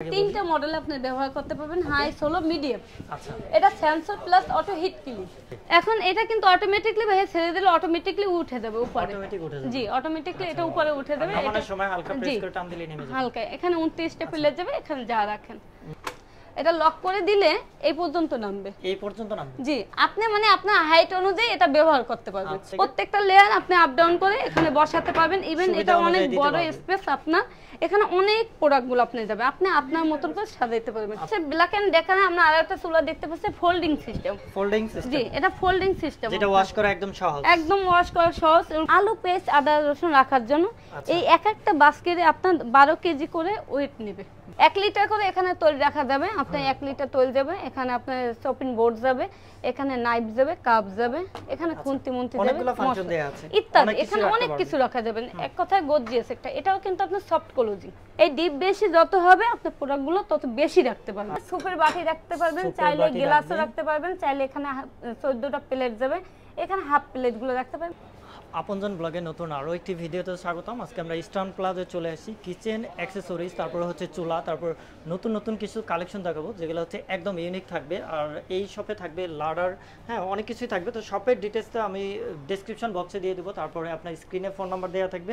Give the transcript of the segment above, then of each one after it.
তিনটা মডেল আপনি ব্যবহার করতে পারবেন, হাই, সোলো, মিডিয়াম। আচ্ছা, এটা sensor plus auto hit clean. এখন এটা কিন্তু অটোমেটিক্যালি ভাই ছেড়ে দিলে অটোমেটিক্যালি উঠে যাবে উপরে। অটোমেটিক উঠে যাবে, জি অটোমেটিক্যালি এটা উপরে উঠে যাবে। এটা সময় হালকা প্রেস করে টান দিলে নেমে যাবে, হালকা। এখানে 29টা প্লেট যাবে, এখানে যা রাখেন এটা লক করে দিলে এই পর্যন্ত নামবে, এই পর্যন্ত নামবে। জি, আপনি মানে আপনার হাইট অনুযায়ী এটা ব্যবহার করতে পারবেন। প্রত্যেকটা লেয়ার আপনি আপ ডাউন করে এখানে বসাতে পারবেন। ইভেন এটা অনেক বড় স্পেস, আপনার এখানে অনেক প্রোডাক্টগুলো আপনি যাবে, আপনি আপনার মতন করে সাজাইতে পারবেন। আচ্ছা, ব্ল্যাক এন্ড দেখানে আমরা আরেকটা চুলা দেখতে পাচ্ছি, ফোল্ডিং সিস্টেম। ফোল্ডিং সিস্টেম, জি এটা ফোল্ডিং সিস্টেম, যেটা ওয়াশ করা একদম সহজ, একদম ওয়াশ করা সহজ। আলু, পেঁয়াজ, আদা, রসুন রাখার জন্য এই এক একটা বাস্কেটে আপনার 12 কেজি করে ওয়েট নেবে। 1 লিটার করে এখানে তৈরি রাখা যাবে, আপনার 1 লিটার তৈরি যাবে। এখানে আপনার চপিং বোর্ড যাবে, এখানে নাইফ যাবে, কাপ যাবে, এখানে খুন্তি মুন্তি যাবে, অনেকগুলো ফাংশন দেয়া আছে ইত্যাদি। এখানে অনেক কিছু রাখা যাবে। এক কথায় গর্জিয়াস একটা। এটাও কিন্তু আপনার সফট ক্লোজিং। এই ডিপ বেশি যত হবে আপনার প্রোডাক্টগুলো তত বেশি রাখতে পারবেন। সুপের বাটি রাখতে পারবেন, চাইলে গ্লাসও রাখতে পারবেন, চাইলে এখানে 14টা প্লেট যাবে, এখানে হাফ প্লেটগুলো রাখতে পারবেন। আপনজন ব্লগে নতুন আরও একটি ভিডিওতে স্বাগতম। আজকে আমরা ইস্টার্ন প্লাজায় চলে আসি, কিচেন অ্যাক্সেসরিজ, তারপর হচ্ছে চুলা, তারপর নতুন নতুন কিছু কালেকশন দেখাবো যেগুলো হচ্ছে একদম ইউনিক থাকবে। আর এই শপে থাকবে লাডার, হ্যাঁ অনেক কিছুই থাকবে। তো শপের ডিটেলসটা আমি ডেসক্রিপশন বক্সে দিয়ে দেবো, তারপরে আপনার স্ক্রিনে ফোন নাম্বার দেওয়া থাকবে।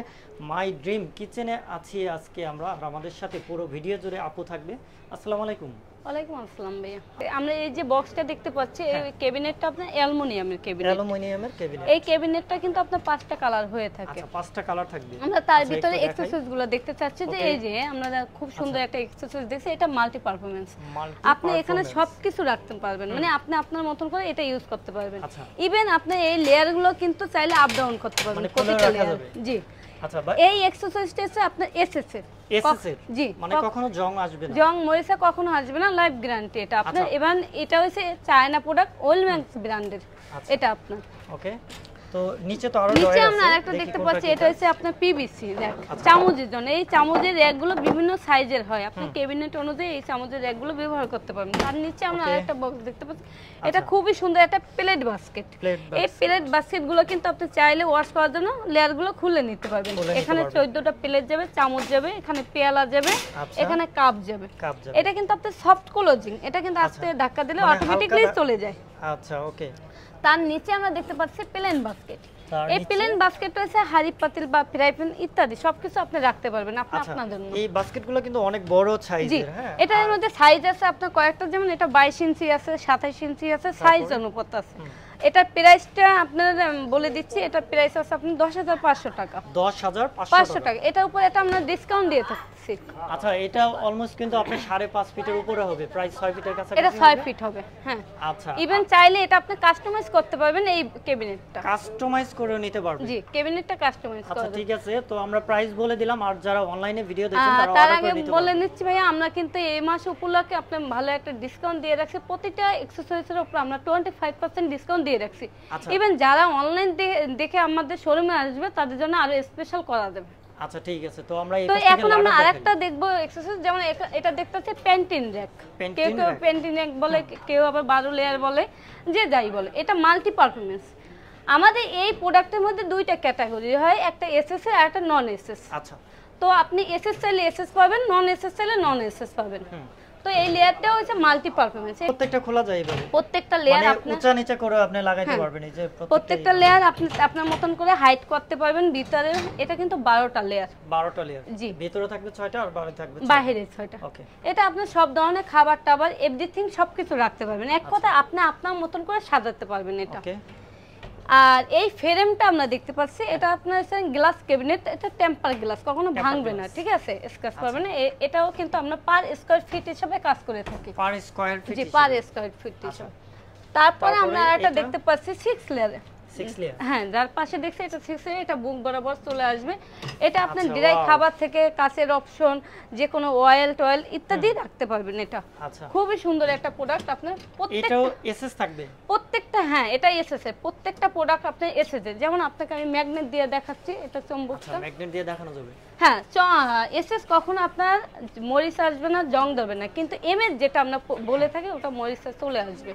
মাই ড্রিম কিচেনে আছি আজকে আমরা, আর আমাদের সাথে পুরো ভিডিও জুড়ে আপু থাকবে। আসসালামু আলাইকুম। ওয়ালাইকুম আসসালাম ভাইয়া। আমরা এই যে বক্সটা দেখতে পাচ্ছি, এই ক্যাবিনেটটা আপনার অ্যালুমিনিয়ামের ক্যাবিনেট। অ্যালুমিনিয়ামের ক্যাবিনেট। এই ক্যাবিনেটটা কিন্তু আপনার 5টা কালার হয়ে থাকে। আচ্ছা, 5টা কালার থাকবে। আমরা তার ভিতরে অ্যাকসেসরিজগুলো দেখতে চাচ্ছি যে এই যে আমরা খুব সুন্দর একটা অ্যাকসেসরিজ দেখছি, এটা মাল্টি পারফরম্যান্স। আপনি এখানে সবকিছু রাখতে পারবেন, মানে আপনি আপনার মতন করে এটা ইউজ করতে পারবেন। ইভেন আপনি এই লেয়ারগুলো কিন্তু চাইলে আপ ডাউন করতে পারবেন, প্রত্যেকটা লেয়ার। জি আচ্ছা, এই এক্সারসাইজটা হচ্ছে আপনার এসএসএর। জি, মানে কখনো জং আসবে না, জং মরিচা কখনো আসবে না, লাইফ গ্যারান্টি এটা আপনার। এবং এটা হচ্ছে চায়না প্রোডাক্ট, ওয়েলম্যাক্স ব্র্যান্ডের এটা আপনার। ওকে, তো নিচে তো আরো নিচে আমরা আরেকটা দেখতে পাচ্ছি, এটা হচ্ছে আপনার পিভিসি র‍্যাক, চামচের জন্য। এই চামচের র‍্যাকগুলো বিভিন্ন সাইজের হয়, আপনি ক্যাবিনেট অনুযায়ী এই চামচের র‍্যাকগুলো ব্যবহার করতে পারবেন। তার নিচে আমরা আরেকটা বক্স দেখতে পাচ্ছি, এটা খুবই সুন্দর একটা প্লেট বাস্কেট। এই প্লেট বাস্কেটগুলো কিন্তু আপনি চাইলে ওয়াশ করার জন্য লেয়ারগুলো খুলে নিতে পারবেন। এখানে 14টা প্লেট যাবে, চামচ যাবে, এখানে পেয়ালা যাবে, এখানে কাপ যাবে। এটা কিন্তু আপনার সফট ক্লোজিং, এটা কিন্তু আস্তে ধাক্কা দিলে অটোমেটিক্যালি চলে যায়। আচ্ছা, ওকে। তার নিচে আমরা দেখতে পাচ্ছি প্লেন বাস্কেট। এই প্লেন বাস্কেট হচ্ছে হাড়ি পাতিল বা ফ্রাই প্যান ইত্যাদি সবকিছু আপনি রাখতে পারবেন আপনার জন্য। এই বাস্কেটগুলো কিন্তু অনেক বড় সাইজের। হ্যাঁ, এটার মধ্যে সাইজ আছে আপনার কয়েকটা, যেমন এটা 22 ইঞ্চি আছে, 27 ইঞ্চি আছে, সাইজ অনুপাত আছে। এটার প্রাইসটা আপনাদের বলে দিচ্ছি, এটার প্রাইস আছে আপনার 10,500 টাকা। 10,500 টাকা। এটার উপর এটা আমরা ডিসকাউন্ট দিয়ে থাকছি। আচ্ছা, এটা অলমোস্ট কিন্তু আপনি 5.5 ফিটের উপরে হবে, প্রায় 6 ফিটের কাছে। এটা 6 ফিট হবে, হ্যাঁ। আচ্ছা, ইভেন চাইলে এটা আপনি কাস্টমাইজ করতে পারবেন, এই ক্যাবিনেটটা কাস্টমাইজ করে নিতে পারবেন। জি, ক্যাবিনেটটা কাস্টমাইজ করা। আচ্ছা, ঠিক আছে। তো আমরা প্রাইস বলে দিলাম, আর যারা অনলাইনে ভিডিও দেখছেন তারা তার অর্ডার আগে করে নিতে বলে নিচ্ছি ভাইয়া, আমরা কিন্তু এই মাস উপলক্ষে আপনি ভালো একটা ডিসকাউন্ট দিয়ে রাখছি। প্রতিটা অ্যাকসেসরিজের উপর আমরা 25% ডিসকাউন্ট দিয়ে রাখছি। ইভেন যারা অনলাইন দেখে আমাদের শোরুমে আসবে তাদের জন্য আরো স্পেশাল করা যাবে। আচ্ছা, ঠিক আছে। তো আমরা এখন আমরা আরেকটা দেখবো এক্সেসরিজ, যেমন এটা দেখতে হচ্ছে পেন্টিং র‍্যাক। কেউ পেন্টিং র‍্যাক বলে, কেউ আবার 12 লেয়ার বলে, যে যাই বলে। এটা মাল্টি পারফরম্যান্স। আমাদের এই প্রোডাক্টের মধ্যে দুইটা ক্যাটাগরি হয়, একটা এসএস আর একটা নন এসএস। আচ্ছা, তো আপনি এসএস চাইলে এসএস পাবেন, নন এসএস চাইলে নন এসএস পাবেন। তো এই লেয়ারটা হচ্ছে মাল্টি পারফরম্যান্স। প্রত্যেকটা খোলা যায় এইভাবে, প্রত্যেকটা লেয়ার আপনি উঁচা নিচে করে আপনি লাগাইতে পারবেন। এই যে প্রত্যেকটা লেয়ার আপনি আপনার মতন করে হাইট করতে পারবেন। ভিতরে এটা কিন্তু 12টা লেয়ার। 12টা লেয়ার, জি। ভিতরে থাকবে 6টা আর বাইরে থাকবে বাইরে 6টা। ওকে, এটা আপনি সব ধরনের খাবার টাবার এভরিথিং সবকিছু রাখতে পারবেন। এক কথা আপনি আপনার মতন করে সাজাতে পারবেন এটা। ওকে, আর এই ফ্রেমটা আমরা দেখতে পাচ্ছি, এটা আপনার গ্লাস ক্যাবিনেট, এটা টেম্পার গ্লাস, কখনো ভাঙবে না, ঠিক আছে, স্ক্র্যাচ করবে না। এটাও কিন্তু আমরা পার স্কয়ার ফিট হিসেবে কাজ করে থাকি। পার স্কয়ার ফিট, জি, পার স্কয়ার ফিট হিসেবে। তারপরে আমরা আরেকটা দেখতে পাচ্ছি 6 লেয়ার। 6 লেয়ার, হ্যাঁ, যার পাশে দেখছে এটা 6 লেয়ার, এটা বুক বরাবর চলে আসবে। এটা আপনি ড্রাই খাবার থেকে কাচের অপশন, যে কোনো অয়েল টয়েল ইত্যাদি রাখতে পারবেন। এটা খুবই সুন্দর একটা প্রোডাক্ট। আপনার এটাও এসএস থাকবে প্রত্যেকটা, হ্যাঁ এটা এসএস এর প্রত্যেকটা প্রোডাক্ট আপনি এসএস এর। যেমন আপনাকে আমি ম্যাগনেট দিয়ে দেখাচ্ছি, এটা চুম্বকটা। ম্যাগনেট দিয়ে দেখানো যাবে, হ্যাঁ। এসএস কখনো আপনার মরিচ আসবে না, জং দেবে না, কিন্তু এমএস যেটা আমরা বলে থাকি ওটা মরিচে চলে আসবে।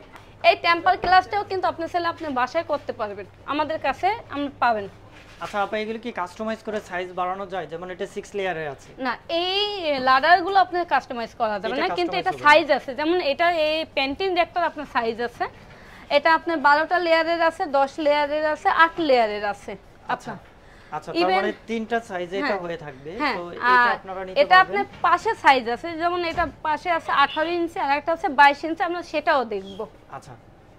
এই টেম্পার গ্লাসটাও কিন্তু আপনি চাইলে আপনি বাসায় করতে পারবেন, আমাদের কাছে আপনি পাবেন। আচ্ছা আপা এগুলো কি কাস্টমাইজ করে সাইজ বাড়ানো যায়, যেমন এটা 6 লেয়ারের আছে? না, এই লাডারগুলো আপনি কাস্টমাইজ করা যাবে না, কিন্তু এটা সাইজ আছে। যেমন এটা এই পেন্টিং রেক্টর আপনার সাইজ আছে, এটা আপনার 12টা লেয়ারের আছে, 10 লেয়ারের আছে, 8 লেয়ারের আছে। আচ্ছা আচ্ছা, তার মানে তিনটা সাইজে এটা হয়ে থাকবে। তো এটা আপনারা নিতে পারবেন। এটা আপনার পাশে সাইজ আছে, যেমন এটা পাশে আছে 18 ইঞ্চি আর একটা আছে 22 ইঞ্চি, আমরা সেটাও দেখব। আচ্ছা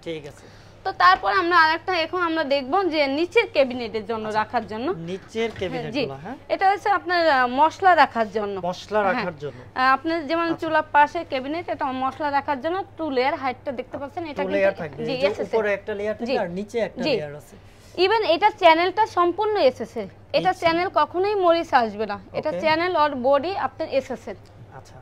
ঠিক আছে। তো তারপর আমরা আরেকটা এখন আমরা দেখব যে নিচের ক্যাবিনেটের জন্য রাখার জন্য। নিচের ক্যাবিনেটগুলো, হ্যাঁ এটা হচ্ছে আপনার মশলা রাখার জন্য। মশলা রাখার জন্য আপনার যেমন চুলার পাশে ক্যাবিনেট, এটা মশলা রাখার জন্য 2 লেয়ার হাইটটা দেখতে পাচ্ছেন। এটা কিন্তু জি উপরে একটা লেয়ার থাকে আর নিচে একটা লেয়ার আছে। ইভেন এটা চ্যানেলটা সম্পূর্ণ এসএসএ, এটা চ্যানেল কখনোই মরিচ আসবে না, এটা চ্যানেল আর বডি আপনার এসএসএ। আচ্ছা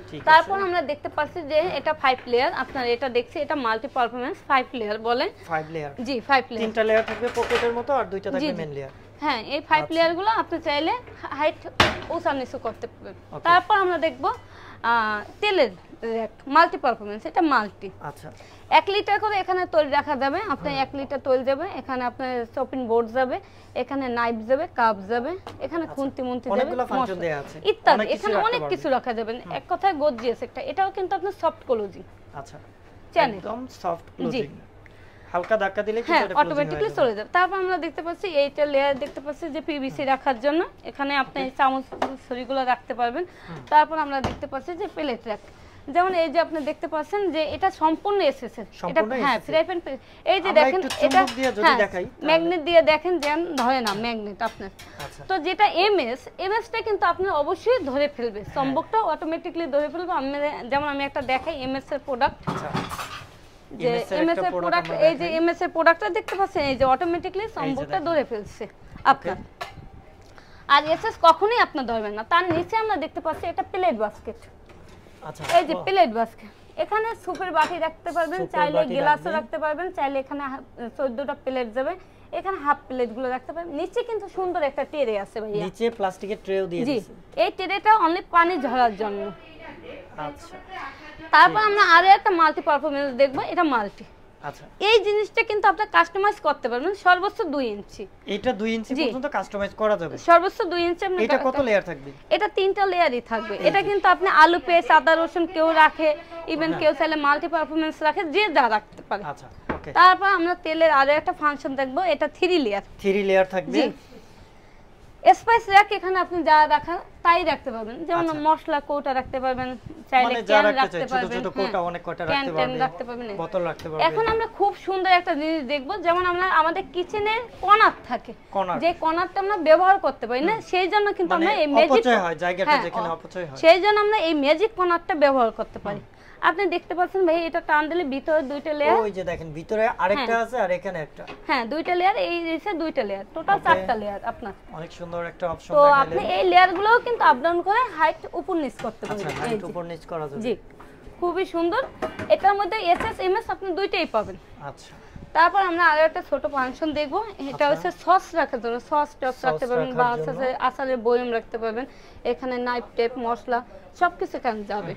ঠিক আছে। তারপর আমরা দেখতে পাচ্ছি যে এটা 5 লেয়ার, আপনার এটা দেখছি এটা মাল্টি পারফরম্যান্স 5 লেয়ার বলে। 5 লেয়ার, জি 5 লেয়ার। তিনটা লেয়ার থাকবে পকেটের মতো আর দুইটা থাকবে মেইন লেয়ার। হ্যাঁ, এই 5 লেয়ার গুলো আপনি চাইলে হাইট উঁচা নিচু করতে পারবেন। তারপর আমরা দেখব তেলের র্যাক মাল্টি পারফরম্যান্স, এটা মাল্টি। আচ্ছা 1 লিটার করে এখানে তৈল রাখা যাবে, আপনি 1 লিটার তৈল যাবে, এখানে আপনার চপিং বোর্ড যাবে, এখানে নাইফ যাবে, কাপ যাবে, এখানে খুন্তি মুন্তি যাবে, ইত্যাদি। এখানে অনেক কিছু রাখা যাবে। এক কথায় গর্জিয়াস একটা। এটাও কিন্তু আপনার সফট ক্লোজিং। আচ্ছা একদম সফট ক্লোজিং, হালকা ধাক্কা দিলে কিন্তু এটা অটোমেটিক্যালি চলে যাবে। তারপর আমরা দেখতে পাচ্ছি এইটা লেয়ার দেখতে পাচ্ছি যে পিভিসি রাখার জন্য, এখানে আপনি চামচ ছুরিগুলো রাখতে পারবেন। তারপর আমরা দেখতে পাচ্ছি যে প্লেট র্যাক, যেমন এই যে আপনি দেখতে পাচ্ছেন যে এটা সম্পূর্ণ এসএসএ, এটা হ্যাঁ ফ্রাই প্যান। এই যে দেখেন এটা ম্যাগনেট দিয়ে দেখেন, যেন ধরে না ম্যাগনেট আপনার। তো যেটা এমএসটা কিন্তু আপনি অবশ্যই ধরে ফেলবে, চম্বকটা অটোমেটিক্যালি ধরে ফেলবে। যেমন আমি একটা দেখাই এমএস এর প্রোডাক্ট, যে এমএস এর প্রোডাক্ট, এই যে এমএস এর প্রোডাক্টটা দেখতে পাচ্ছেন, এই যে অটোমেটিক্যালি চম্বকটা ধরে ফেলছে আপনার। আর এসএস কখনোই আপনি ধরবেন না। তার নিচে আমরা দেখতে পাচ্ছি এটা প্লেট বাস্কেট। আচ্ছা এই যে প্লেট বাস্কেট, এখানে সুপের বাটি রাখতে পারবেন, চাইলে গ্লাসও রাখতে পারবেন, চাইলে এখানে 14টা প্লেট যাবে, এখানে হাফ প্লেট গুলো রাখতে পারবেন। নিচে কিন্তু সুন্দর একটা ট্রে আছে ভাইয়া, নিচে প্লাস্টিকের ট্রেও দিয়ে দিয়েছে। এই ট্রেটা অনলি পানি ঝরার জন্য। আচ্ছা তারপর আমরা আরো একটা মাল্টি পারফরম্যান্স দেখব, এটা মাল্টি। আচ্ছা এই জিনিসটা কিন্তু আপনি কাস্টমাইজ করতে পারবেন সর্বোচ্চ 2 ইঞ্চি। এটা 2 ইঞ্চি পর্যন্ত কাস্টমাইজ করা যাবে, সর্বোচ্চ 2 ইঞ্চি। আপনি এটা কত লেয়ার থাকবে? এটা 3টা লেয়ারই থাকবে। এটা কিন্তু আপনি আলু পেস্ট, আদা রসুন কেউ রাখে, ইভেন কেউ চাইলে মাল্টি পারফরম্যান্স রাখে, যে যা রাখতে পারে। আচ্ছা ওকে। তারপর আমরা তেলের আরো একটা ফাংশন দেখব, এটা 3 লেয়ার। 3 লেয়ার থাকবে। স্পাইস র‍্যাক, এখানে আপনি যা রাখা তাই রাখতে পারবেন, যেমন মশলা কৌটা রাখতে পারবেন, চাইলে ক্যান রাখতে পারবেন, ছোট ছোট কৌটা অনেক কয়টা রাখতে পারবেন, বোতল রাখতে পারবেন। এখন আমরা খুব সুন্দর একটা জিনিস দেখব, যেমন আমরা আমাদের কিচেনের কর্নার থাকে, যে কর্নারটা আমরা ব্যবহার করতে পারি না, সেই জন্য কিন্তু আমরা এই ম্যাজিক অপচয় হয়, জায়গাটা যেখানে অপচয় হয়, সেই জন্য আমরা এই ম্যাজিক কর্নারটা ব্যবহার করতে পারি। আপনি দেখতে পাচ্ছেন ভাই, এটা টান দিলে ভিতরে 2টা লেয়ার, ওই যে দেখেন ভিতরে আরেকটা আছে আর এখানে একটা, হ্যাঁ 2টা লেয়ার, এই নিচে 2টা লেয়ার, টোটাল 4টা লেয়ার আপনার। অনেক সুন্দর একটা অপশন দেখালেন। তো আপনি এই লেয়ারগুলোও কিন্তু আপ ডাউন করে হাইট উপর নিচ করতে পারবেন। আচ্ছা হাইট উপর নিচ করা যাবে, জি খুবই সুন্দর। এটার মধ্যে এসএস এমএস আপনি দুইটাই পাবেন। আচ্ছা তারপর আমরা আরো একটা ছোট ফাংশন দেখব, এটা হচ্ছে সস রাখার জন্য। সস টস রাখতে পারবেন, বা আচারের বয়ম রাখতে পারবেন, এখানে নাইফ টেপ মশলা সবকিছু এখানে যাবে।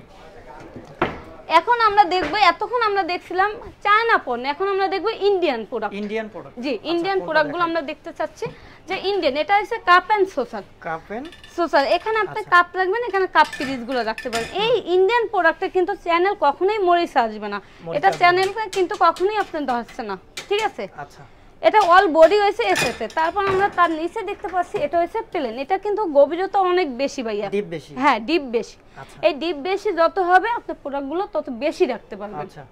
এখন আমরা দেখব, এতক্ষণ আমরা দেখছিলাম চায়না পণ্য, এখন আমরা দেখব ইন্ডিয়ান প্রোডাক্ট। ইন্ডিয়ান প্রোডাক্ট, জি ইন্ডিয়ান প্রোডাক্টগুলো আমরা দেখতে চাচ্ছি যে ইন্ডিয়ান, এটা হচ্ছে cup and saucer. Cup and saucer, এখানে আপনি কাপ রাখবেন, এখানে কাপ পিরিজগুলো রাখতে পারেন। এই ইন্ডিয়ান প্রোডাক্টে কিন্তু চ্যানেল কখনোই মরিচ আসবে না, এটা চ্যানেলটা কিন্তু কখনোই আপনি ধরছে না, ঠিক আছে? আচ্ছা এটা অল বডি হইছে এসএসএ। তারপর আমরা তার নিচে দেখতে পাচ্ছি এটা হইছে প্লেন, এটা কিন্তু গভীরতা অনেক বেশি ভাইয়া, ডিপ বেশি। হ্যাঁ ডিপ বেশি। এই ডিপ বেশি যত হবে আপনার প্রোডাক্টগুলো তত বেশি রাখতে পারবেন। আচ্ছা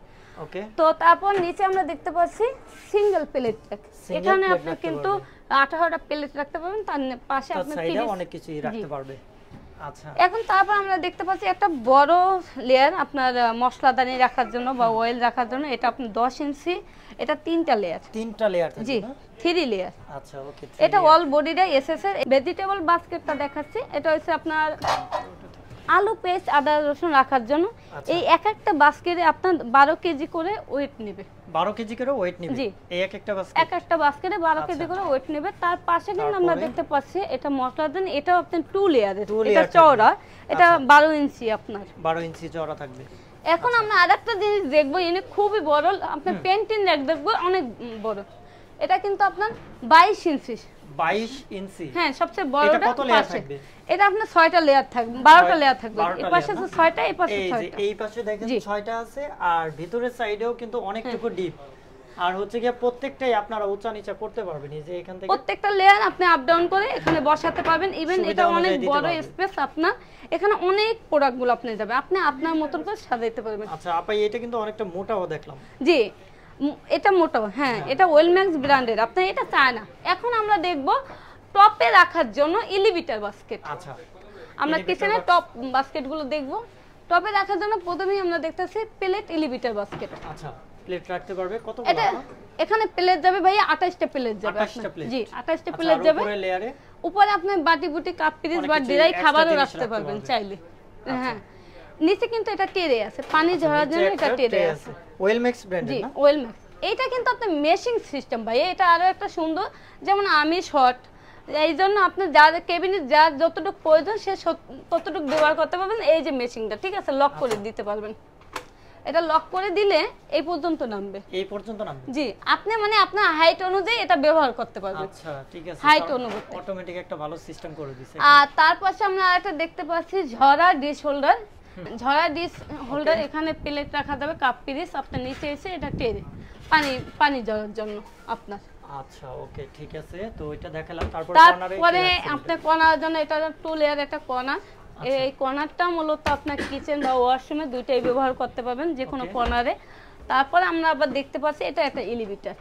ওকে। তো তারপর নিচে আমরা দেখতে পাচ্ছি সিঙ্গেল প্লেট র্যাক, এখানে আপনি কিন্তু 18টা প্লেট রাখতে পারবেন, তার পাশে আপনি অনেক কিছু রাখতে পারবে। আচ্ছা এখন তারপর আমরা দেখতে পাচ্ছি একটা বড় লেয়ার আপনার মশলাদানি রাখার জন্য বা অয়েল রাখার জন্য, এটা আপনি 10 ইঞ্চি, এটা 3টা লেয়ার। 3টা লেয়ার থাকে, জি 3 লেয়ার। আচ্ছা ওকে। এটা অল বডিটা এসএস এর। ভেজিটেবল বাস্কেটটা দেখাচ্ছি, এটা হচ্ছে আপনার আলু পেস্ট আদা রসুন রাখার জন্য। এই এক একটা বাস্কেটে আপনার 12 কেজি করে ওয়েট নেবে, 12 কেজি করে ওয়েট নেবে। জি এই এক একটা বাস্কেটে 12 কেজি করে ওয়েট নেবে। তার পাশে কিন্তু আমরা দেখতে পাচ্ছি এটা মশলাদান, এটা আপনার 2 লেয়ারের, এটা চওড়া, এটা 12 ইঞ্চি আপনার, 12 ইঞ্চি চওড়া থাকবে। এখন আমরা আরেকটা জিনিস দেখব, এনে খুবই বড় আপনার পেন্টিং র্যাক দেখব, অনেক বড়। এটা কিন্তু আপনার 22 ইঞ্চি, 22 ইঞ্চি। হ্যাঁ সবচেয়ে বড়টা এটা কত লেয়ার থাকবে? এটা আপনার 6টা লেয়ার থাকবে, 12টা লেয়ার থাকবে। এই পাশে আছে 6টা, এই পাশে 6টা। এই পাশে দেখেন 6টা আছে, আর ভিতরের সাইডেও কিন্তু অনেকটুকু ডিপ। আর হচ্ছে কি প্রত্যেকটাই আপনারা উঁচা নিচা করতে পারবেন, এই যে এখান থেকে প্রত্যেকটা লেয়ার আপনি আপ ডাউন করে এখানে বসাতে পারবেন। ইভেন এটা অনেক বড় স্পেস আপনার, এখানে অনেক প্রোডাক্টগুলো আপনি যাবে, আপনি আপনার মতন করে সাজাইতে পারবেন। আচ্ছা আপা এটা কিন্তু অনেকটা মোটাও দেখলাম। জি এটা মোটাও, হ্যাঁ এটা ওয়েলম্যাক্স ব্র্যান্ডের, আপনি এটা চায় না। এখন আমরা দেখব টপে রাখার জন্য এলিভেটর বাস্কেট। আচ্ছা আমরা কিচেনে টপ বাস্কেটগুলো দেখব। টপে রাখার জন্য প্রথমেই আমরা দেখতেছি প্লেট এলিভেটর বাস্কেট। আচ্ছা প্লেট রাখতে পারবে কতগুলো? এটা এখানে প্লেট যাবে ভাই 28টা প্লেট যাবে। 28টা প্লেট, জি 28টা প্লেট যাবে। উপরে লেয়ারে উপরে আপনি বাটি বুটি কাপ পিরিচ বা ড্রাই খাবারও রাখতে পারবেন চাইলে। হ্যাঁ নিচে কিন্তু এটা টেরে আছে, পানি ঝরার জন্য এটা টেরে আছে। ওয়েলম্যাক্স ব্র্যান্ডের না? ওয়েলম্যাক্স। এইটা কিন্তু আপনার মেশিং সিস্টেম ভাই, এটা আরো একটা সুন্দর, যেমন আমি শর্ট, এই জন্য আপনি যার কেবিনে যার যতটুকু প্রয়োজন সে ততটুকু ব্যবহার করতে পারবেন। এই যে মেশিংটা ঠিক আছে, লক করে দিতে পারবেন। এটা লক করে দিলে এই পর্যন্ত নামবে, এই পর্যন্ত নামবে। জি আপনি মানে আপনার হাইট অনুযায়ী এটা ব্যবহার করতে পারবেন। আচ্ছা ঠিক আছে, হাইট অনুযায়ী অটোমেটিক একটা ভালো সিস্টেম করে দিয়েছে। আর তার পাশে আমরা আরেকটা দেখতে পাচ্ছি ঝরা ডিশ হোল্ডার। ঝরা ডিশ হোল্ডার, এখানে প্লেট রাখা যাবে, কাপ পিরিচ আপনার নিচে এসে এটা টেরে পানি ঝরার জন্য আপনার। আচ্ছা ওকে ঠিক আছে, তো এটা দেখালাম। তারপরে আপনি কর্নার জন্য এটা টু লেয়ার একটা কর্নার। এই কর্নারটা মূলত আপনার কিচেন বা ওয়াশরুমে দুইটাই ব্যবহার করতে পারবেন, যে কোনো কর্নারে। তারপরে আমরা আবার দেখতে পাচ্ছি এটা একটা এলিভেটর।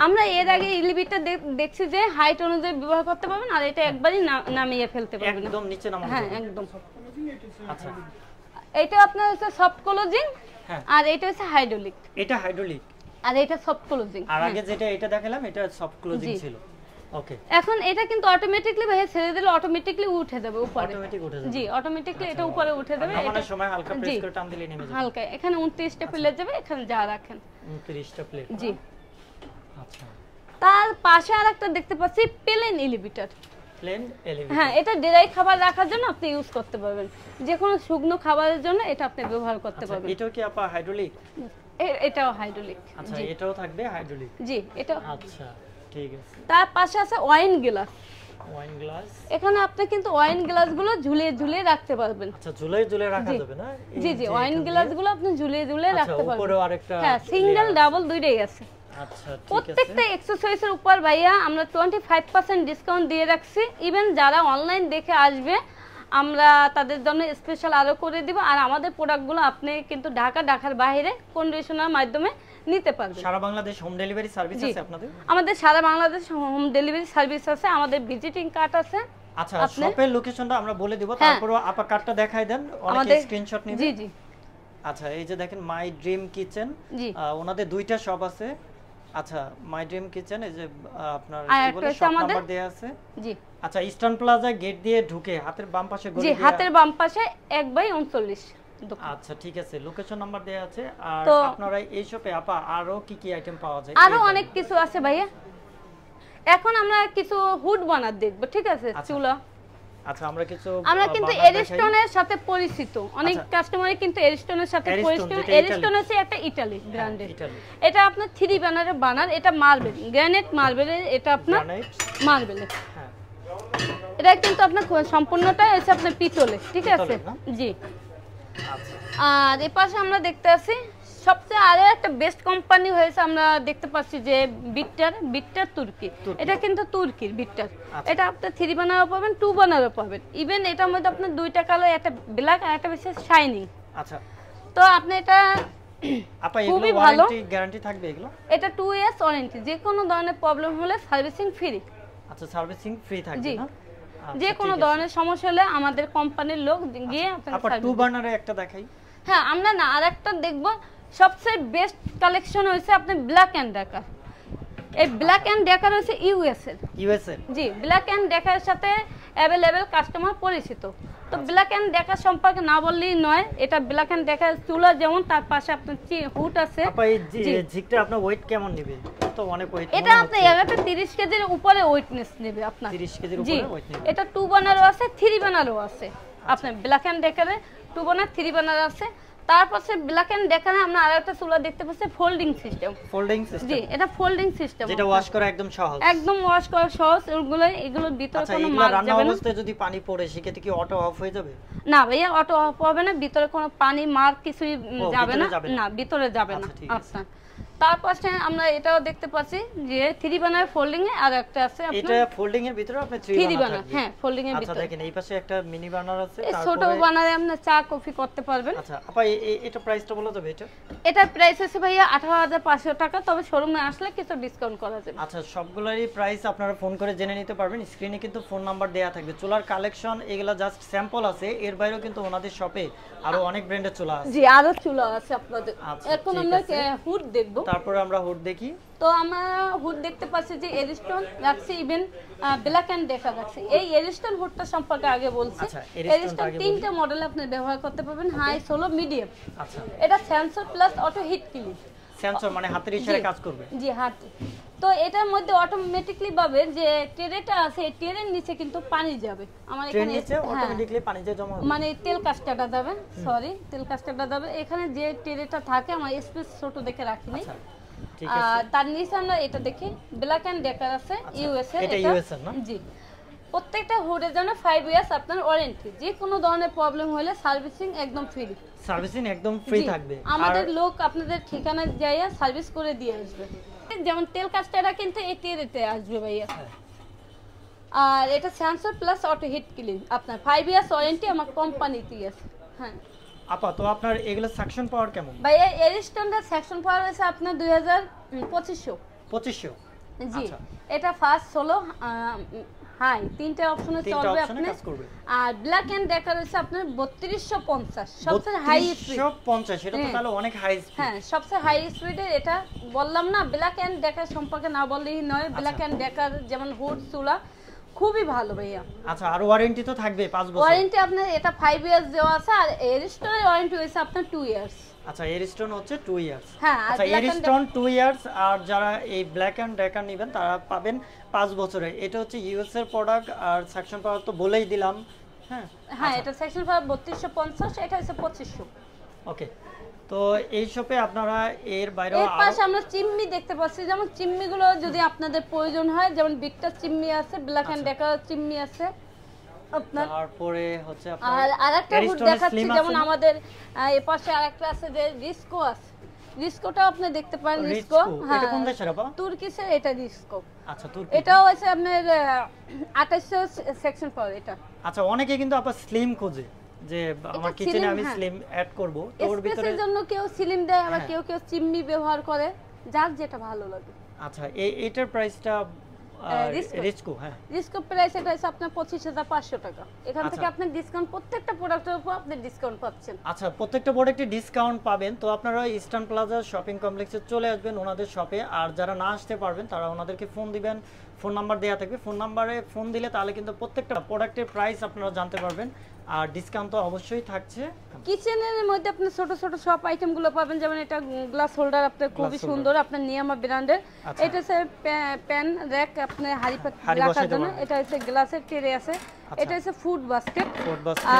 আমরা এর আগে এলিভেটর দেখছি যে হাইট অনুযায়ী ব্যবহার করতে পারবেন, আর এটা একবারই নামিয়ে ফেলতে পারবেন একদম নিচে নামানো। হ্যাঁ একদম। আচ্ছা এটা আপনার হচ্ছে সফট ক্লোজিং, আর এটা হচ্ছে হাইড্রোলিক। এটা হাইড্রোলিক আর এটা সফট ক্লোজিং। আর আগে যেটা এটা দেখালাম এটা সফট ক্লোজিং ছিল। ওকে এখন এটা কিন্তু অটোমেটিক্যালি ভাই ছেড়ে দিলে অটোমেটিক্যালি উঠে যাবে উপরে। অটোমেটিক উঠে যাবে। জি অটোমেটিক্যালি এটা উপরে উঠে যাবে। নামানোর সময় হালকা প্রেস করে টান দিলে নেমে যাবে। হালকা এখানে 29টা প্লেট যাবে, এখানে যা রাখেন 29টা প্লেট। জি আচ্ছা তার পাশে আরেকটা দেখতে পাচ্ছি প্লেন এলিভেটর। প্লেন এলিভেটর, হ্যাঁ এটা ড্রাই খাবার রাখার জন্য আপনি ইউজ করতে পারবেন, যে কোনো শুকনো খাবারের জন্য এটা আপনি ব্যবহার করতে পারবেন। এটাও কি আপা হাইড্রোলিক? এটাও হাইড্রোলিক। আচ্ছা এটাও থাকবে হাইড্রোলিক। জি এটা। আচ্ছা ঠিক আছে। তার পাশে আছে ওয়াইন গ্লাস। ওয়াইন গ্লাস, এখানে আপনি কিন্তু ওয়াইন গ্লাসগুলো ঝুলিয়ে ঝুলিয়ে রাখতে পারবেন। আচ্ছা ঝুলিয়ে রাখা যাবে না? জি জি ওয়াইন গ্লাসগুলো আপনি ঝুলিয়ে ঝুলিয়ে রাখতে পারবেন। উপরেও আরেকটা, হ্যাঁ সিঙ্গেল ডাবল দুইটাই আছে। আচ্ছা ঠিক আছে। প্রত্যেকটা এক্সারসাইজের উপর ভাইয়া আমরা 25% ডিসকাউন্ট দিয়ে রাখছি। ইভেন যারা অনলাইন দেখে আসবে আমরা তাদের জন্য স্পেশাল আরো করে দিব। আর আমাদের প্রোডাক্টগুলো আপনি কিন্তু ঢাকার বাইরে কন্ডিশনার মাধ্যমে নিতে পারবেন। সারা বাংলাদেশ হোম ডেলিভারি সার্ভিস আছে আপনাদের? আমাদের সারা বাংলাদেশ হোম ডেলিভারি সার্ভিস আছে, আমাদের ভিজিটিং কার্ড আছে। আচ্ছা শপের লোকেশনটা আমরা বলে দেব, তারপরে আপা কার্ডটা দেখাই দেন, অনেকে স্ক্রিনশট নিবে। জি জি আচ্ছা এই যে দেখেন মাই ড্রিম কিচেন, ওনাদের দুইটা শপ আছে। আচ্ছা মাই ড্রিম কিচেন, এই যে আপনার কি বলে শপ নাম্বার দেয়া আছে। জি আচ্ছা ইস্টার্ন প্লাজা গেট দিয়ে ঢুকে হাতের বাম পাশে গলি দিয়ে, জি হাতের বাম পাশে 1/39। আচ্ছা ঠিক আছে, লোকেশন নাম্বার দেয়া আছে। আর আপনারা এই শপে আপা আরো কি কি আইটেম পাওয়া যায়? আরো অনেক কিছু আছে ভাইয়া। এখন আমরা কিছু হুড বানার দেখব, ঠিক আছে? চুলা। আচ্ছা আমরা কিন্তু এরিস্টনের সাথে পরিচিত, অনেক কাস্টমারই কিন্তু এরিস্টনের সাথে পরিচিত। এরিস্টন হচ্ছে একটা ইতালি ব্র্যান্ডের। এটা আপনার 3 বানারের বানার, এটা মার্বেল, গ্রানাইট মার্বেলের, এটা আপনার মার্বেলের। হ্যাঁ এটা কিন্তু আপনার সম্পূর্ণটাই আছে আপনার পিতলে, ঠিক আছে? জি। আর এই পাশে আমরা দেখতে আছি সবচেয়ে আরো একটা বেস্ট কোম্পানি হয়েছে, আমরা দেখতে পাচ্ছি যে বিটটার তুর্কি। এটা কিন্তু তুর্কির বিটটার। এটা আপনি 3 বানারও পাবেন, 2 বানারও পাবেন। ইভেন এটার মধ্যে আপনার দুইটা কালার, একটা ব্ল্যাক আর একটা বেশি শাইনিং। আচ্ছা তো আপনি এটা আপা এগুলো ওয়ারেন্টি গ্যারান্টি থাকবে এগুলো? এটা 2 ইয়ার্স ওয়ারেন্টি, যে কোনো ধরনের প্রবলেম হলে সার্ভিসিং ফ্রি। আচ্ছা সার্ভিসিং ফ্রি থাকবে না? যে কোনো ধরনের সমস্যা হলে আমাদের কোম্পানির লোক গিয়ে আপনাকে আপা 2 বার্নারে একটা দেখাই। হ্যাঁ আমরা না আরেকটা দেখব। সবচেয়ে বেস্ট কালেকশন হয়েছে আপনি ব্ল্যাক এন্ড ডেকার। এই ব্ল্যাক এন্ড ডেকার হচ্ছে ইউএস এর। জি ব্ল্যাক এন্ড ডেকারের সাথে अवेलेबल কাস্টমার পরিচিত। তো ব্ল্যাক এন্ড ডেকার সম্পর্কে না বললেই নয়। এটা ব্ল্যাক এন্ড ডেকার চুলা যেমন, তার পাশে আপনার হুড আছে। আপা এই জিগটা আপনার ওয়েট কেমন নেবে? তো অনেক ওয়েট। এটা আপনি এগাটা 30 কেজির উপরে ওয়েটনেস নেবে আপনার। 30 কেজির উপরে ওয়েট নেবে। এটা 2 বানারও আছে, 3 বানারও আছে। আপনার ব্ল্যাক এন্ড ডেকারে 2 বানার 3 বানার আছে। তারপরে ব্ল্যাক এন্ড ডেকারে আমরা আরেকটা চুলা দেখতে পাচ্ছি ফোল্ডিং সিস্টেম। জি, এটা ফোল্ডিং সিস্টেম, যেটা ওয়াশ করা একদম সহজ। একদম ওয়াশ করা সহজ। এগুলোর ভিতরে কোনো মার রান্না যাবে না। অবস্থায় যদি পানি পড়ে সেক্ষেত্রে কি অটো অফ হয়ে যাবে? না ভাইয়া, অটো অফ হবে না, ভিতরে কোনো পানি মার কিছুই যাবে না। না, ভিতরে যাবে না। আচ্ছা, তারপরে আমরা এটাও দেখতে পাচ্ছি যে 3 বার্নার ফোল্ডিং এ আর একটা আছে আপনার। এটা ফোল্ডিং এর ভিতরে আপনি 3 বার্নার। হ্যাঁ, ফোল্ডিং এর ভিতরে। আচ্ছা, দেখেন এই পাশে একটা মিনি বার্নার আছে, তারপরে ছোট বার্নারে আপনি চা কফি করতে পারবেন। আচ্ছা আপা, এটা প্রাইসটা বলা যাবে? এটা প্রাইস আছে ভাইয়া 18500 টাকা, তবে শোরুমে আসলে কিছু ডিসকাউন্ট করা যাবে। আচ্ছা, সবগুলোরই প্রাইস আপনারা ফোন করে জেনে নিতে পারবেন। স্ক্রিনে কিন্তু ফোন নাম্বার দেয়া থাকবে। চুলার কালেকশন এগুলা জাস্ট স্যাম্পল আছে, এর বাইরেও কিন্তু ওনাদের শপে আরো অনেক ব্র্যান্ডের চুলা আছে। জি, আরো চুলা আছে আপনাদের। এখন আমরা হুড দেখব। তারপরে আমরা হুড দেখি। তো আমরা হুড দেখতে পাচ্ছি যে এরিস্টন রাখছি, ইভেন ব্ল্যাক এন্ড ডেকার রাখছি। এই এরিস্টন হুডটা সম্পর্কে আগে বলছি। এরিস্টন তিনটা মডেল আপনি ব্যবহার করতে পারবেন, হাই, সোলো, মিডিয়াম। আচ্ছা, এটা sensor plus auto hit clean. Sensor মানে হাতের ইশারায় কাজ করবে? জি, হাতে। তো এটার মধ্যে অটোমেটিক্যালি ভাবে যে ট্রেটা আছে, এই ট্রের নিচে কিন্তু পানি যাবে। আমার এখানে নিচে অটোমেটিক্যালি পানি যে জমা হবে, মানে তেল কাস্টারটা যাবে, সরি তেল কাস্টারটা যাবে। এখানে যে ট্রেটা থাকে আমার স্পেস ছোট দেখে রাখিনি। ঠিক আছে, তার নিচে আমরা এটা দেখি ব্ল্যাক এন্ড ডেকার আছে, ইউএস এর। এটা ইউএস এর না? জি, প্রত্যেকটা হুডের জন্য 5 ইয়ার্স আপনার ওয়ারেন্টি। যে কোনো ধরনের প্রবলেম হলে সার্ভিসিং একদম ফ্রি। সার্ভিসিং একদম ফ্রি থাকবে। আমাদের লোক আপনাদের ঠিকানায় যাইয়া সার্ভিস করে দিয়ে আসবে। যেমন তেল কাস্টারটা কিন্তু এই টেরেতে আসবে ভাইয়া। আর এটা sensor plus auto hit clean, আপনার 5 ইয়ার্স ওয়ারেন্টি আমার কোম্পানিতে আছে। হ্যাঁ আপা, তো আপনার এগুলো সাকশন পাওয়ার কেমন? ভাইয়া এরিস্টনের সেকশন পাওয়ার আছে আপনার 2500। জি, এটা ফাস্ট, সোলো, হাই, তিনটা অপশনে চলবে আপনি। আর ব্ল্যাক এন্ড ডেকার হচ্ছে আপনার 3250, সবচেয়ে হাই স্পিড। 3250, এটা তো তাহলে অনেক হাই স্পিড। হ্যাঁ, সবচেয়ে হাই স্পিডে এটা বললাম না। ব্ল্যাক এন্ড ডেকার সম্পর্কে না বললেই নয়। ব্ল্যাক এন্ড ডেকার যেমন হুড চুলা খুবই ভালো ভাইয়া। আচ্ছা, আর ওয়ারেন্টি তো থাকবে 5 বছর ওয়ারেন্টি। আপনার এটা 5 ইয়ার্স দেওয়া আছে, আর এরিস্টনের ওয়ারেন্টি হচ্ছে আপনার 2 ইয়ার্স। আচ্ছা, এরিস্টন হচ্ছে 2 ইয়ার্স। হ্যাঁ, আচ্ছা, এরিস্টন 2 ইয়ার্স, আর যারা এই ব্ল্যাক এন্ড ডেকার নেবেন তারা পাবেন 5 বছরে। এটা হচ্ছে ইউএস এর প্রোডাক্ট, আর সেকশন পাওয়ার তো বলেই দিলাম। হ্যাঁ, এটা সেকশন পাওয়ার 3250, এটা হচ্ছে 2500। ওকে, তো এই শপে আপনারা এর বাইরেও এর পাশে আমরা চিমনি দেখতে পাচ্ছি। যেমন চিমনিগুলো যদি আপনাদের প্রয়োজন হয়, যেমন বিগটার চিমনি আছে, ব্ল্যাক এন্ড ডেকার চিমনি আছে আপনার। তারপরে হচ্ছে আপনার আর আরেকটা হুড দেখাচ্ছি, যেমন আমাদের এই পাশে আরেকটা আছে যে রিস্কো আছে। রিস্কোটা আপনি দেখতে পারেন। রিস্কো, এটা কোন দেশের আপা? তুর্কিশের। এটা রিস্কো। আচ্ছা, তুর্কি। এটাও আছে আপনার 2800 সেকশন পাওয়ার এটা। আচ্ছা, অনেকে কিন্তু আপা স্লিম খোঁজে, যে আমার কিচেনে আমি স্লিম অ্যাড করব, তো ওর ভিতরে স্পেসের জন্য কেউ স্লিম দেয়, আবার কেউ চিমনি ব্যবহার করে, যার যেটা ভালো লাগে। আচ্ছা, এইটার প্রাইসটা রিস্কো? হ্যাঁ, রিস্কো প্রাইস এটা হচ্ছে আপনার 25500 টাকা। এখান থেকে আপনি ডিসকাউন্ট, প্রত্যেকটা প্রোডাক্টের উপর আপনি ডিসকাউন্ট পাচ্ছেন। আচ্ছা, প্রত্যেকটা প্রোডাক্টে ডিসকাউন্ট পাবেন। তো আপনারা ইস্টার্ন প্লাজা শপিং কমপ্লেক্সে চলে আসবেন ওনাদের শপে। আর যারা না আসতে পারবেন তারা ওনাদেরকে ফোন দিবেন, ফোন নাম্বার দেওয়া থাকবে। ফোন নাম্বারে ফোন দিলে তাহলে কিন্তু প্রত্যেকটা প্রোডাক্টের প্রাইস আপনারা জানতে পারবেন, আর ডিসকাউন্ট তো অবশ্যই থাকছে। কিচেনের মধ্যে আপনি ছোট ছোট সব আইটেমগুলো পাবেন। যেমন এটা গ্লাস হোল্ডার, আপনার খুবই সুন্দর, আপনার নিয়ামা ব্র্যান্ডের। এটা হচ্ছে প্যান র্যাক, আপনি হাড়ি রাখার জন্য। এটা হচ্ছে গ্লাসের ট্রে আছে। এটা হচ্ছে ফুড বাস্কেট।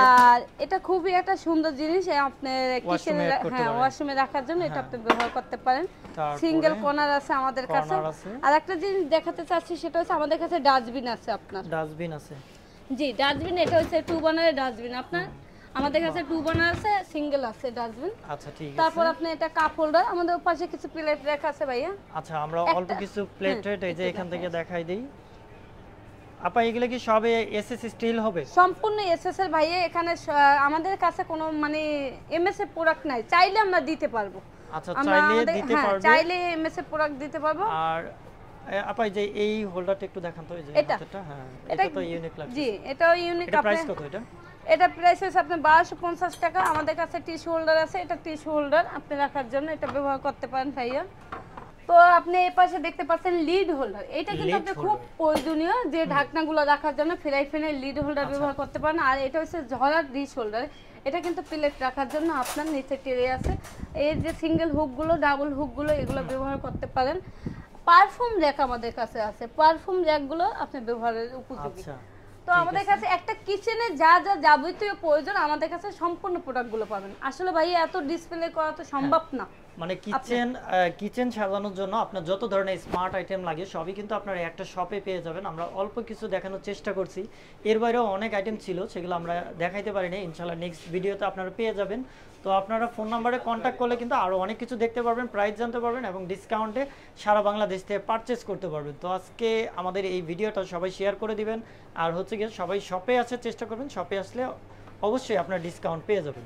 আর এটা খুবই একটা সুন্দর জিনিস, আপনি কিচেনে, হ্যাঁ, ওয়াশরুমে রাখার জন্য এটা আপনি ব্যবহার করতে পারেন। সিঙ্গেল কর্নার আছে আমাদের কাছে। আর একটা জিনিস দেখাতে চাচ্ছি, সেটা হচ্ছে আমাদের কাছে ডাস্টবিন আছে। আপনার ডাস্টবিন আছে? জি, ডাস্টবিন। এটা হচ্ছে 2 বার্নারের ডাস্টবিন। আপনার আমাদের কাছে 2 বার্নার আছে, সিঙ্গেল আছে ডাস্টবিন। আচ্ছা, ঠিক আছে। তারপর আপনি এটা কাপ হোল্ডার, আমাদের পাশে কিছু প্লেট রাখা আছে ভাইয়া। আচ্ছা, আমরা অল্প কিছু প্লেট এই যে এখান থেকে দেখাই দেই। আপা, এগুলো কি সব এসএস স্টিল হবে? সম্পূর্ণ এসএস এর ভাইয়া। এখানে আমাদের কাছে কোনো মানে এমএস এর প্রোডাক্ট নাই, চাইলে আমরা দিতে পারবো। আচ্ছা, চাইলে দিতে পারবে? চাইলে এমএস এর প্রোডাক্ট দিতে পারবো। আর আপা, এই যে এই হোল্ডারটা একটু দেখান তো, এই যে হাতেরটা। হ্যাঁ, এটা তো ইউনিক লাগছে। জি, এটাও ইউনিক। এটা প্রাইস কত? এটা প্রাইস হচ্ছে আপনার 1250 টাকা। আমাদের কাছে টিস্যু হোল্ডার আছে। এটা টিস্যু হোল্ডার আপনি রাখার জন্য এটা ব্যবহার করতে পারেন ভাইয়া। তো আপনি এই পাশে দেখতে পাচ্ছেন লিড হোল্ডার। এটা কিন্তু আপনি খুব প্রয়োজনীয়, যে ঢাকনাগুলো রাখার জন্য ফ্রাই প্যানের লিড হোল্ডার ব্যবহার করতে পারেন। আর এটা হচ্ছে ঝরার ডিশ হোল্ডার। এটা কিন্তু প্লেট রাখার জন্য আপনার নিচে ট্রে আছে। এই যে সিঙ্গেল হুকগুলো, ডাবল হুকগুলো, এগুলো ব্যবহার করতে পারেন। পারফিউম র্যাক আমাদের কাছে আছে। পারফিউম র্যাকগুলো আপনি ব্যবহারের উপযোগী। তো তো আমাদের কাছে একটা কিচেনে যা যা যাবতীয় প্রয়োজন আমাদের কাছে সম্পূর্ণ প্রোডাক্টগুলো পাবেন। আসলে ভাই এত ডিসপ্লে করা তো সম্ভব না। মানে কিচেন সাজানোর জন্য আপনার যত ধরনের স্মার্ট আইটেম লাগে সবই কিন্তু আপনারা একটা শপে পেয়ে যাবেন। আমরা অল্প কিছু দেখানোর চেষ্টা করছি, এর বাইরেও অনেক আইটেম ছিল সেগুলো আমরা দেখাইতে পারিনি। ইনশাআল্লাহ নেক্সট ভিডিওতে আপনারা পেয়ে যাবেন। তো আপনারা ফোন নাম্বারে কন্ট্যাক্ট করলে কিন্তু আরও অনেক কিছু দেখতে পারবেন, প্রাইস জানতে পারবেন এবং ডিসকাউন্টে সারা বাংলাদেশ থেকে পারচেস করতে পারবেন। তো আজকে আমাদের এই ভিডিওটা সবাই শেয়ার করে দিবেন, আর হচ্ছে গিয়ে সবাই শপে আসার চেষ্টা করবেন। শপে আসলে অবশ্যই আপনারা ডিসকাউন্ট পেয়ে যাবেন।